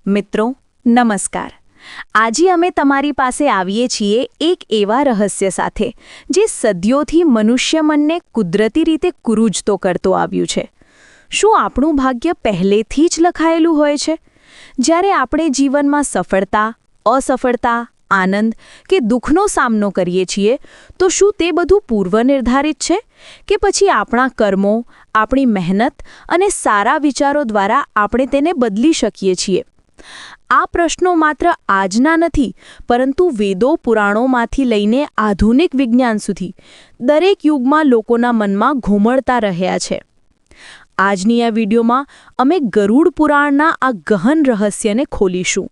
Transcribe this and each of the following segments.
મિત્રો નમસ્કાર। આજે અમે તમારી પાસે આવીએ છીએ એક એવા રહસ્ય સાથે જે સદીઓથી મનુષ્ય મનને કુદરતી રીતે કુરુજતો કરતો આવ્યું છે। શું આપણું ભાગ્ય પહેલેથી જ લખાયેલું હોય છે? જ્યારે આપણે જીવનમાં સફળતા, અસફળતા, આનંદ કે દુઃખનો સામનો કરીએ છીએ તો શું તે બધું પૂર્વનિર્ધારિત છે કે પછી આપણા કર્મો, આપણી મહેનત અને સારા વિચારો દ્વારા આપણે તેને બદલી શકીએ છીએ? આ પ્રશ્નો માત્ર આજના નથી, પરંતુ વેદો પુરાણોમાંથી લઈને આધુનિક વિજ્ઞાન સુધી દરેક યુગમાં લોકોના મનમાં ઘૂમડતા રહ્યા છે। આજની આ વિડીયોમાં અમે ગરુડ પુરાણના આ ગહન રહસ્યને ખોલીશું।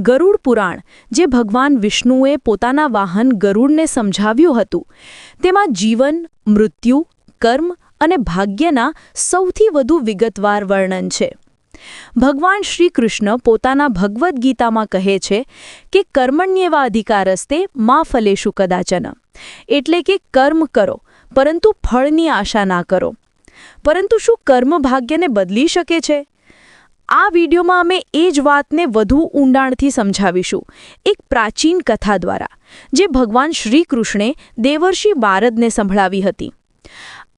ગરુડ પુરાણ, જે ભગવાન વિષ્ણુએ પોતાના વાહન ગરુડને સમજાવ્યું હતું, તેમાં જીવન, મૃત્યુ, કર્મ અને ભાગ્યના સૌથી વધુ વિગતવાર વર્ણન છે। ભગવાન શ્રી કૃષ્ણ પોતાના ભગવદ્ ગીતામાં કહે છે કે કર્મણ્યેવાધિકારસ્તે મા ફલેષુ કદાચન, એટલે કે કર્મ કરો પરંતુ ફળની આશા ના કરો। પરંતુ શું કર્મ ભાગ્યને બદલી શકે છે? આ વિડીયોમાં અમે એ જ વાતને વધુ ઊંડાણથી સમજાવીશું, એક પ્રાચીન કથા દ્વારા, જે ભગવાન શ્રી કૃષ્ણે દેવર્ષિ નારદને સંભળાવી હતી।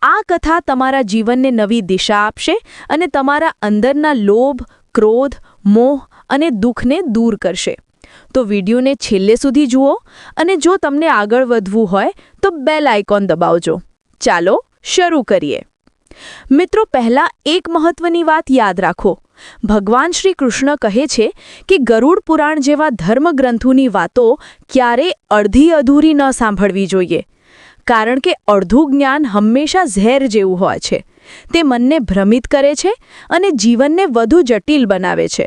આ કથા તમારા જીવનને નવી દિશા આપશે અને તમારા અંદરના લોભ, ક્રોધ, મોહ અને દુઃખને દૂર કરશે। તો વિડીયોને છેલ્લે સુધી જુઓ અને જો તમને આગળ વધવું હોય તો બેલ આઇકોન દબાવજો। ચાલો શરૂ કરીએ। મિત્રો, પહેલા એક મહત્વની વાત યાદ રાખો। ભગવાન શ્રી કૃષ્ણ કહે છે કે ગરુડ પુરાણ જેવા ધર્મગ્રંથોની વાતો ક્યારેય અડધી અધૂરી ન સાંભળવી જોઈએ, કારણ કે અડધું જ્ઞાન હંમેશા ઝેર જેવું હોય છે। તે મનને ભ્રમિત કરે છે અને જીવનને વધુ જટિલ બનાવે છે।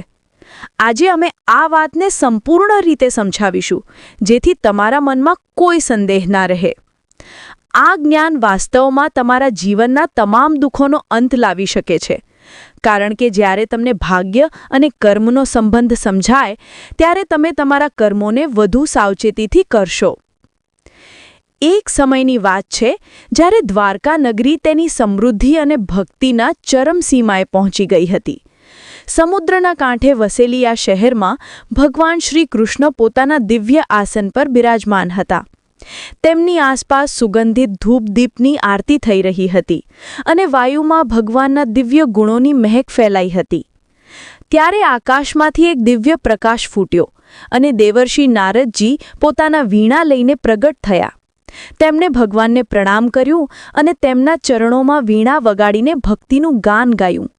આજે અમે આ વાતને સંપૂર્ણ રીતે સમજાવીશું, જેથી તમારા મનમાં કોઈ સંદેહ ના રહે। આ જ્ઞાન વાસ્તવમાં તમારા જીવનના તમામ દુઃખોનો અંત લાવી શકે છે, કારણ કે જ્યારે તમને ભાગ્ય અને કર્મનો સંબંધ સમજાય, ત્યારે તમે તમારા કર્મોને વધુ સાવચેતીથી કરશો। એક સમયની વાત છે જ્યારે દ્વારકા નગરી તેની સમૃદ્ધિ અને ભક્તિના ચરમસીમાએ પહોંચી ગઈ હતી। સમુદ્રના કાંઠે વસેલી આ શહેરમાં ભગવાન શ્રી કૃષ્ણ પોતાના દિવ્ય આસન પર બિરાજમાન હતા। તેમની આસપાસ સુગંધિત ધૂપ-દીપની આરતી થઈ રહી હતી અને વાયુમાં ભગવાનના દિવ્ય ગુણોની મહેક ફેલાઈ હતી। ત્યારે આકાશમાંથી એક દિવ્ય પ્રકાશ ફૂટ્યો અને દેવર્ષિ નારદજી પોતાના વીણા લઈને પ્રગટ થયા। તેમણે ભગવાનને પ્રણામ કર્યું અને તેમના ચરણોમાં વીણા વગાડીને ભક્તિનું ગાન ગાયું।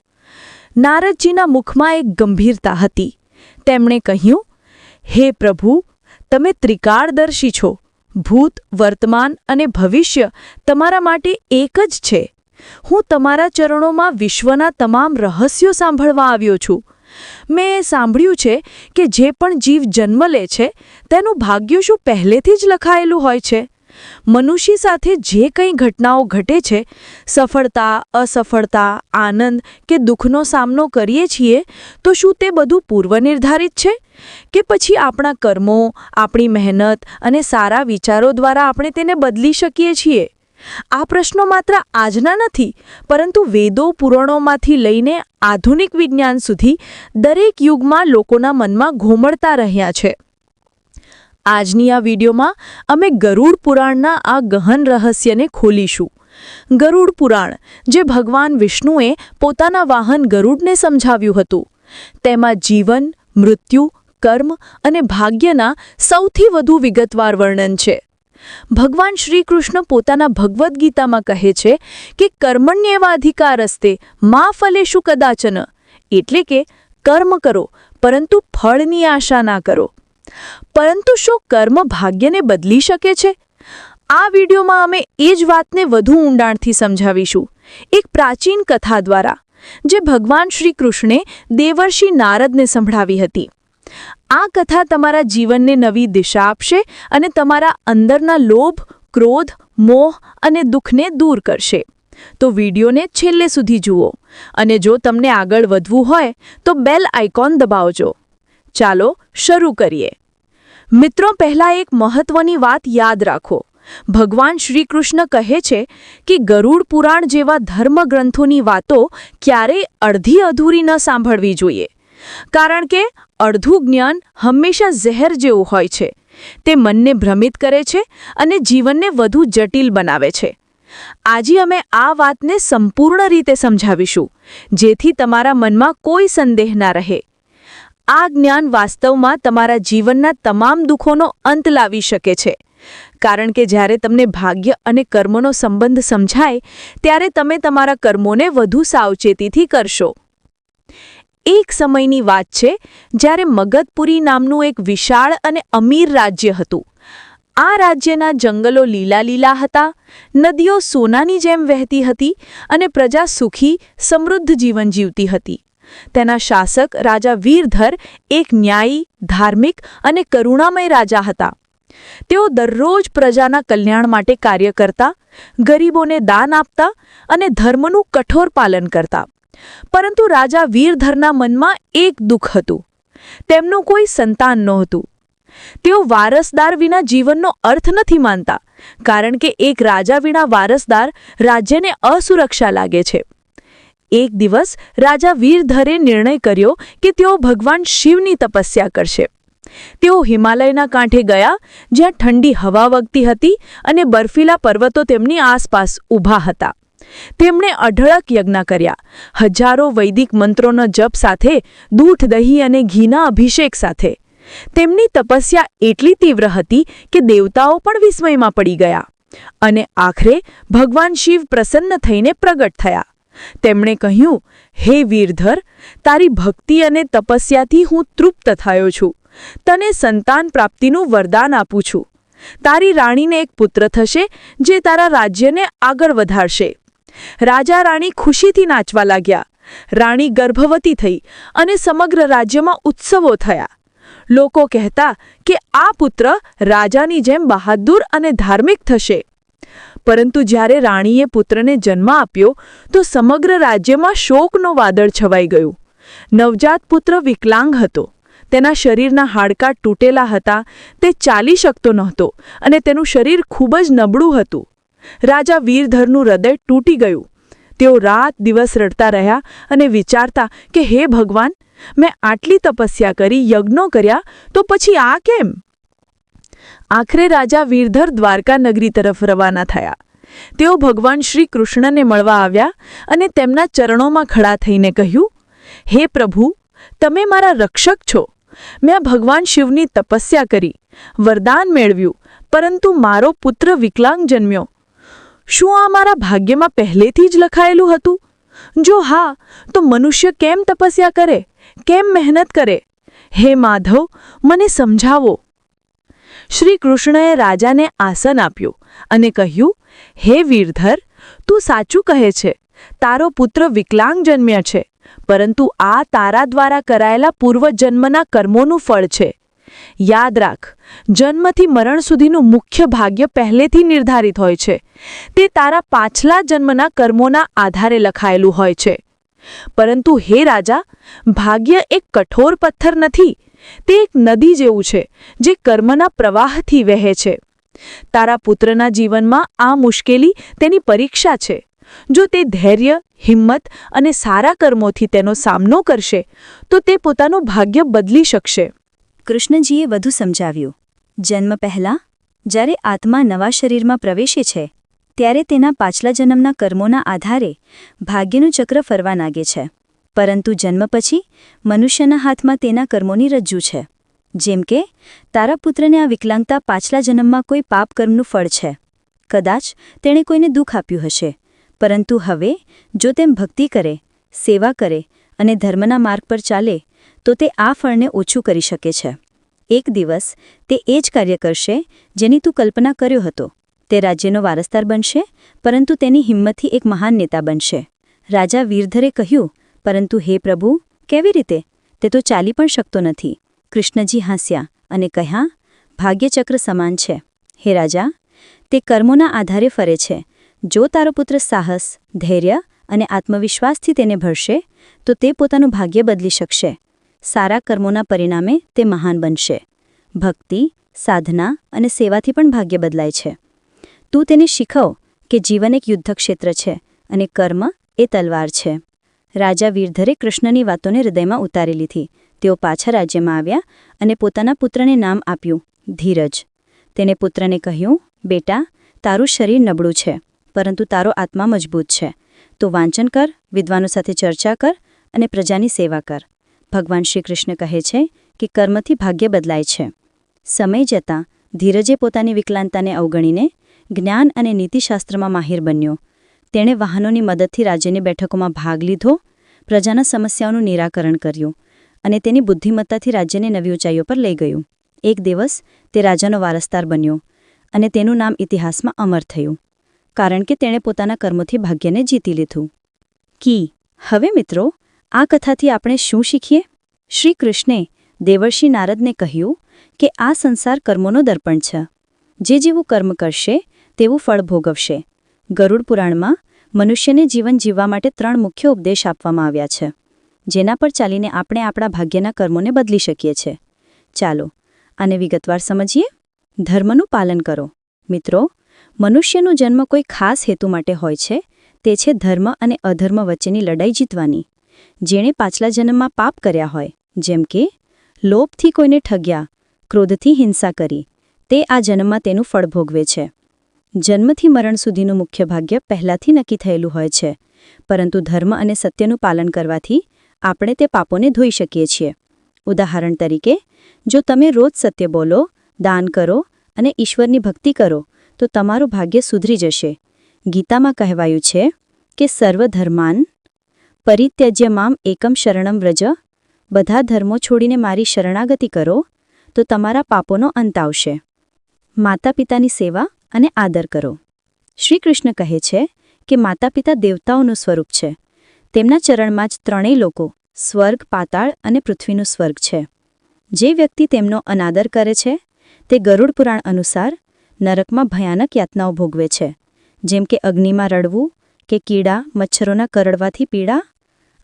નારદજીના મુખમાં એક ગંભીરતા હતી। તેમણે કહ્યું, હે પ્રભુ, તમે ત્રિકાળદર્શી છો। ભૂત, વર્તમાન અને ભવિષ્ય તમારા માટે એક જ છે। હું તમારા ચરણોમાં વિશ્વના તમામ રહસ્યો સાંભળવા આવ્યો છું। મેં સાંભળ્યું છે કે જે પણ જીવ જન્મ લે છે તેનું ભાગ્ય શું પહેલેથી જ લખાયેલું હોય છે? મનુષ્ય સાથે જે કંઈ ઘટનાઓ ઘટે છે, સફળતા, અસફળતા, આનંદ કે દુઃખનો સામનો કરીએ છીએ, તો શું તે બધું પૂર્વનિર્ધારિત છે કે પછી આપણા કર્મો, આપણી મહેનત અને સારા વિચારો દ્વારા આપણે તેને બદલી શકીએ છીએ? આ પ્રશ્નો માત્ર આજના નથી, પરંતુ વેદો પુરાણોમાંથી લઈને આધુનિક વિજ્ઞાન સુધી દરેક યુગમાં લોકોના મનમાં ઘૂમડતા રહ્યા છે। આજની આ વિડીયોમાં અમે ગરુડ પુરાણના આ ગહન રહસ્યને ખોલીશું। ગરુડ પુરાણ, જે ભગવાન વિષ્ણુએ પોતાના વાહન ગરુડને સમજાવ્યું હતું, તેમાં જીવન, મૃત્યુ, કર્મ અને ભાગ્યના સૌથી વધુ વિગતવાર વર્ણન છે। ભગવાન શ્રી કૃષ્ણ પોતાના ભગવદ્ ગીતામાં કહે છે કે કર્મણ્યેવાધિકારસ્તે મા ફલેષુ કદાચન, એટલે કે કર્મ કરો પરંતુ ફળની આશા ના કરો। પરંતુ શું કર્મ ભાગ્યને બદલી શકે છે? આ વિડીયોમાં અમે એ જ વાતને વધુ ઊંડાણથી સમજાવીશું, એક પ્રાચીન કથા દ્વારા, જે ભગવાન શ્રી કૃષ્ણે દેવર્ષિ નારદને સંભળાવી હતી। આ કથા તમારા જીવનને નવી દિશા આપશે અને તમારા અંદરના લોભ, ક્રોધ, મોહ અને દુઃખને દૂર કરશે। તો વિડીયોને છેલ્લે સુધી જુઓ અને જો તમને આગળ વધવું હોય તો બેલ આઇકોન દબાવજો। ચાલો શરૂ કરીએ। મિત્રો, પહેલા એક મહત્વની વાત યાદ રાખો। ભગવાન શ્રી કૃષ્ણ કહે છે કે ગરુડ પુરાણ જેવા ધર્મગ્રંથોની વાતો ક્યારેય અડધી અધૂરી ન સાંભળવી જોઈએ, કારણ કે અડધું જ્ઞાન હંમેશા ઝેર જેવું હોય છે. તે મનને ભ્રમિત કરે છે અને જીવનને વધુ જટિલ બનાવે છે. આજે અમે આ વાતને સંપૂર્ણ રીતે સમજાવીશું, જેથી તમારા મનમાં કોઈ સંદેહ ના રહે. આ જ્ઞાન વાસ્તવમાં તમારા જીવનના તમામ દુઃખોનો અંત લાવી શકે છે. કારણ કે જ્યારે તમને ભાગ્ય અને કર્મનો સંબંધ સમજાય, ત્યારે તમે તમારા કર્મોને વધુ સાવચેતીથી કરશો. એક સમયની વાત છે જ્યારે મગધપુરી નામનું એક વિશાળ અને અમીર રાજ્ય હતું. આ રાજ્યના જંગલો લીલા લીલા હતા, નદીઓ સોનાની જેમ વહેતી હતી અને પ્રજા સુખી, સમૃદ્ધ જીવન જીવતી હતી. તેના શાસક રાજા વીરધર એક ન્યાયી, ધાર્મિક અને કરુણામય રાજા હતા. તેઓ દરરોજ પ્રજાના કલ્યાણ માટે કાર્ય કરતા, ગરીબોને દાન આપતા અને ધર્મનું કઠોર પાલન કરતા. પરંતુ રાજા વીરધરના મનમાં એક દુઃખ હતું. તેમનું કોઈ સંતાન નહોતું. તેઓ વારસદાર વિના જીવનનો અર્થ નથી માનતા, કારણ કે એક રાજા વિના વારસદાર રાજ્યને અસુરક્ષા લાગે છે. એક દિવસ રાજા વીરધરે નિર્ણય કર્યો કે તેઓ ભગવાન શિવની તપસ્યા કરશે. તેઓ હિમાલયના કાંઠે ગયા, જ્યાં ઠંડી હવા વગતી હતી અને બર્ફીલા પર્વતો તેમની આસપાસ ઊભા હતા. તેમણે અઢળક યજ્ઞ કર્યા, હજારો વૈદિક મંત્રોનો જપ સાથે, દૂધ, દહીં અને ઘીના અભિષેક સાથે. તેમની તપસ્યા એટલી તીવ્ર હતી કે દેવતાઓ પણ વિસ્મયમાં પડી ગયા. અને આખરે ભગવાન શિવ પ્રસન્ન થઈને પ્રગટ થયા. તેમણે કહ્યું, હે વીરધર, તારી ભક્તિ અને તપસ્યાથી હું તૃપ્ત થયો છું. તને સંતાન પ્રાપ્તિનું વરદાન આપું છું. તારી રાણીને એક પુત્ર થશે, જે તારા રાજ્યને આગળ વધારશે. રાજા રાણી ખુશીથી નાચવા લાગ્યા. રાણી ગર્ભવતી થઈ અને સમગ્ર રાજ્યમાં ઉત્સવો થયા. લોકો કહેતા કે આ પુત્ર રાજાની જેમ બહાદુર અને ધાર્મિક થશે. પરંતુ જ્યારે રાણીએ પુત્રને જન્મ આપ્યો તો સમગ્ર રાજ્યમાં શોકનો વાદળ છવાઈ ગયું. નવજાત પુત્ર વિકલાંગ હતો. તેના શરીરના હાડકાં તૂટેલા હતા, તે ચાલી શકતો નહોતો અને તેનું શરીર ખૂબ જ નબળું હતું. રાજા વીરધરનું હૃદય તૂટી ગયું. તેઓ રાત દિવસ રડતા રહ્યા અને વિચારતા કે હે ભગવાન, મેં આટલી તપસ્યા કરી, યજ્ઞો કર્યા, તો પછી આ કેમ? આખરે રાજા વીરધર દ્વારકા નગરી તરફ રવાના થયા. તેઓ ભગવાન શ્રી કૃષ્ણને મળવા આવ્યા અને તેમના ચરણોમાં ખડા થઈને કહ્યું, હે પ્રભુ, તમે મારા રક્ષક છો. મેં ભગવાન શિવની તપસ્યા કરી, વરદાન મેળવ્યું, પરંતુ મારો પુત્ર વિકલાંગ જન્મ્યો. શું આ મારા ભાગ્યમાં પહેલેથી જ લખાયેલું હતું? જો હા, તો મનુષ્ય કેમ તપસ્યા કરે, કેમ મહેનત કરે? હે માધવ, મને સમજાવો. શ્રી કૃષ્ણએ રાજાને આસન આપ્યું અને કહ્યું, હે વીરધર, તું સાચું કહે છે. તારો પુત્ર વિકલાંગ જન્મ્યો છે, પરંતુ આ તારા દ્વારા કરાયેલા પૂર્વજન્મના કર્મોનું ફળ છે. યાદ રાખ, જન્મથી મરણ સુધીનું મુખ્ય ભાગ્ય પહેલેથી નિર્ધારિત હોય છે. તે તારા પાછલા જન્મના કર્મોના આધારે લખાયેલું હોય છે. પરંતુ હે રાજા, ભાગ્ય એક કઠોર પથ્થર નથી. તે એક નદી જેવું છે, જે કર્મના પ્રવાહથી વહે છે. તારા પુત્રના જીવનમાં આ મુશ્કેલી તેની પરીક્ષા છે. જો તે ધૈર્ય, હિંમત અને સારા કર્મોથી તેનો સામનો કરશે, તો તે પોતાનું ભાગ્ય બદલી શકશે. કૃષ્ણજીએ વધુ સમજાવ્યું, જન્મ પહેલાં જ્યારે આત્મા નવા શરીરમાં પ્રવેશે છે, ત્યારે તેના પાછલા જન્મના કર્મોના આધારે ભાગ્યનું ચક્ર ફરવા લાગે છે. પરંતુ જન્મ પછી મનુષ્યના હાથમાં તેના કર્મોની રજ્જુ છે. જેમ કે તારા પુત્રને આ વિકલાંગતા પાછલા જન્મમાં કોઈ પાપ કર્મનું ફળ છે. કદાચ તેણે કોઈને દુઃખ આપ્યું હશે, પરંતુ હવે જો તેમ ભક્તિ કરે, સેવા કરે અને ધર્મના માર્ગ પર ચાલે, તો તે આ ફળને ઓછું કરી શકે છે. એક દિવસ તે એ જ કાર્ય કરશે જેની તું કલ્પના કર્યો હતો. તે રાજ્યનો વારસદાર બનશે, પરંતુ તેની હિંમતથી એક મહાન નેતા બનશે. રાજા વીરધરે કહ્યું, પરંતુ હે પ્રભુ, કેવી રીતે? તે તો ચાલી પણ શકતો નથી. કૃષ્ણજી હાસ્યા અને કહ્યા, ભાગ્યચક્ર સમાન છે. હે રાજા, તે કર્મોના આધારે ફરે છે. જો તારો પુત્ર સાહસ, ધૈર્ય અને આત્મવિશ્વાસથી તેને ભરશે, તો તે પોતાનું ભાગ્ય બદલી શકશે. સારા કર્મોના પરિણામે તે મહાન બનશે. ભક્તિ, સાધના અને સેવાથી પણ ભાગ્ય બદલાય છે. તું તેને શીખવ કે જીવન એક યુદ્ધક્ષેત્ર છે અને કર્મ એ તલવાર છે. રાજા વીરધરે કૃષ્ણની વાતોને હૃદયમાં ઉતારી લીધી. તેઓ પાછા રાજ્યમાં આવ્યા અને પોતાના પુત્રને નામ આપ્યું ધીરજ. તેને પુત્રને કહ્યું, બેટા, તારું શરીર નબળું છે, પરંતુ તારો આત્મા મજબૂત છે. તો વાંચન કર, વિદ્વાનો સાથે ચર્ચા કર અને પ્રજાની સેવા કર. ભગવાન શ્રી કૃષ્ણ કહે છે કે કર્મથી ભાગ્ય બદલાય છે. સમય જતાં ધીરજે પોતાની વિકલાંગતાને અવગણીને જ્ઞાન અને નીતિશાસ્ત્રમાં માહિર બન્યો. તેણે વાહનોની મદદથી રાજ્યની બેઠકોમાં ભાગ લીધો, પ્રજાના સમસ્યાઓનું નિરાકરણ કર્યું અને તેની બુદ્ધિમત્તાથી રાજ્યને નવી ઊંચાઈઓ પર લઈ ગયું. એક દિવસ તે રાજાનો વારસદાર બન્યો અને તેનું નામ ઇતિહાસમાં અમર થયું, કારણ કે તેણે પોતાના કર્મોથી ભાગ્યને જીતી લીધું. હવે મિત્રો, આ કથાથી આપણે શું શીખીએ? શ્રી કૃષ્ણે દેવર્ષિ નારદને કહ્યું કે આ સંસાર કર્મોનો દર્પણ છે. જે જેવું કર્મ કરશે તેવું ફળ ભોગવશે. ગરુડ પુરાણમાં મનુષ્યને જીવન જીવવા માટે 3 મુખ્ય ઉપદેશ આપવામાં આવ્યા છે, જેના પર ચાલીને આપણે આપણા ભાગ્યના કર્મોને બદલી શકીએ છીએ. ચાલો આને વિગતવાર સમજીએ. ધર્મનું પાલન કરો. મિત્રો, મનુષ્યનો જન્મ કોઈ ખાસ હેતુ માટે હોય છે. તે છે ધર્મ અને અધર્મ વચ્ચેની લડાઈ જીતવાની. જેણે પાછલા જન્મમાં પાપ કર્યા હોય, જેમ કે લોભથી કોઈને ઠગ્યા, ક્રોધથી હિંસા કરી, તે આ જન્મમાં તેનું ફળ ભોગવે છે. જન્મથી મરણ સુધીનું મુખ્ય ભાગ્ય પહેલાંથી નક્કી થયેલું હોય છે, પરંતુ ધર્મ અને સત્યનું પાલન કરવાથી આપણે તે પાપોને ધોઈ શકીએ છીએ. ઉદાહરણ તરીકે, જો તમે રોજ સત્ય બોલો, દાન કરો અને ઈશ્વરની ભક્તિ કરો, તો તમારું ભાગ્ય સુધરી જશે. ગીતામાં કહેવાયું છે કે સર્વધર્માન પરિત્યજ્ય મામ એકમ શરણમ વ્રજ. બધા ધર્મો છોડીને મારી શરણાગતિ કરો, તો તમારા પાપોનો અંત આવશે. માતા પિતાની સેવા અને આદર કરો. શ્રી કૃષ્ણ કહે છે કે માતા પિતા દેવતાઓનું સ્વરૂપ છે. તેમના ચરણમાં જ 3 લોકો, સ્વર્ગ, પાતાળ અને પૃથ્વીનું સ્વર્ગ છે. જે વ્યક્તિ તેમનો અનાદર કરે છે, તે ગરુડ પુરાણ અનુસાર નરકમાં ભયાનક યાતનાઓ ભોગવે છે, જેમ કે અગ્નિમાં રડવું કે કીડા મચ્છરોના કરડવાથી પીડા,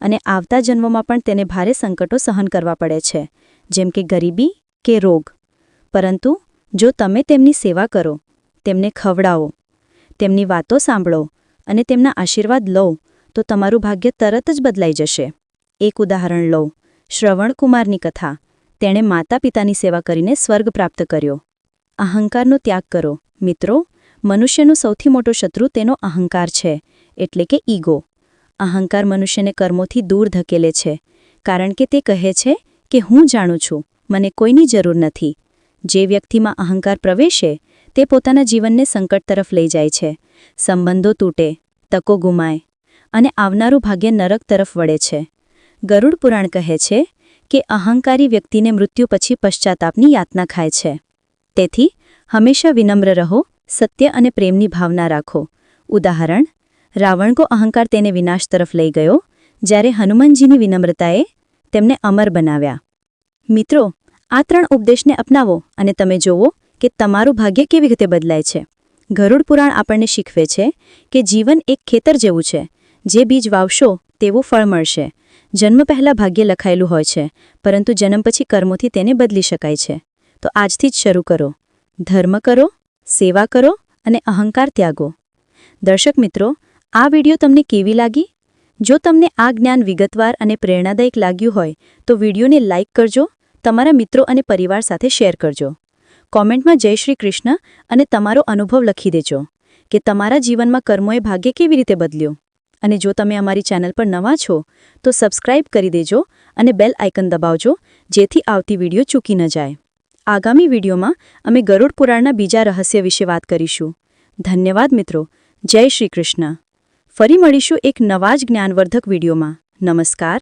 અને આવતા જન્મોમાં પણ તેને ભારે સંકટો સહન કરવા પડે છે, જેમ કે ગરીબી કે રોગ. પરંતુ જો તમે તેમની સેવા કરો, તેમને ખવડાવો, તેમની વાતો સાંભળો અને તેમના આશીર્વાદ લો, તો તમારું ભાગ્ય તરત જ બદલાઈ જશે. એક ઉદાહરણ લો, શ્રવણકુમારની કથા. તેણે માતા પિતાની સેવા કરીને સ્વર્ગ પ્રાપ્ત કર્યો. અહંકારનો ત્યાગ કરો. મિત્રો, મનુષ્યનો સૌથી મોટો શત્રુ તેનો અહંકાર છે, એટલે કે ઈગો. અહંકાર મનુષ્યને કર્મોથી દૂર ધકેલે છે, કારણ કે તે કહે છે કે હું જાણું છું, મને કોઈની જરૂર નથી. જે વ્યક્તિમાં અહંકાર પ્રવેશે, તે પોતાના જીવનને સંકટ તરફ લઈ જાય છે. સંબંધો તૂટે, તકો ગુમાય અને આવનારું ભાગ્ય નરક તરફ વળે છે. ગરુડ પુરાણ કહે છે કે અહંકારી વ્યક્તિને મૃત્યુ પછી પશ્ચાતાપની યાતના ખાય છે. તેથી હંમેશા વિનમ્ર રહો, સત્ય અને પ્રેમની ભાવના રાખો. ઉદાહરણ, રાવણનો અહંકાર તેને વિનાશ તરફ લઈ ગયો, જ્યારે હનુમાનજીની વિનમ્રતાએ તેમને અમર બનાવ્યા. મિત્રો, આ 3 ઉપદેશને અપનાવો અને તમે જોવો કે તમારું ભાગ્ય કેવી રીતે બદલાય છે. ગરુડ પુરાણ આપણને શીખવે છે કે જીવન એક ખેતર જેવું છે. જે બીજ વાવશો તેવું ફળ મળશે. જન્મ પહેલાં ભાગ્ય લખાયેલું હોય છે, પરંતુ જન્મ પછી કર્મોથી તેને બદલી શકાય છે. તો આજથી જ શરૂ કરો. ધર્મ કરો, સેવા કરો અને અહંકાર ત્યાગો. દર્શક મિત્રો, આ વિડિયો તમને કેવી લાગી? જો તમને આ જ્ઞાન વિગતવાર અને પ્રેરણાદાયક લાગ્યું હોય, તો વિડિયોને લાઇક કરજો, તમારા મિત્રો અને પરિવાર સાથે શેર કરજો. કોમેન્ટમાં જય શ્રી કૃષ્ણ અને તમારો અનુભવ લખી દેજો કે તમારા જીવનમાં કર્મોએ ભાગ્ય કેવી રીતે બદલ્યું. અને જો તમે અમારી ચેનલ પર નવા છો, તો સબસ્ક્રાઇબ કરી દેજો અને બેલ આઇકન દબાવજો, જેથી આવતી વિડિયો ચૂકી ન જાય. આગામી વિડિયોમાં અમે ગરુડ પુરાણના બીજા રહસ્ય વિશે વાત કરીશું. ધન્યવાદ મિત્રો. જય શ્રી કૃષ્ણ. ફરી મળીશું એક નવા જ જ્ઞાનવર્ધક વિડિયોમાં. નમસ્કાર.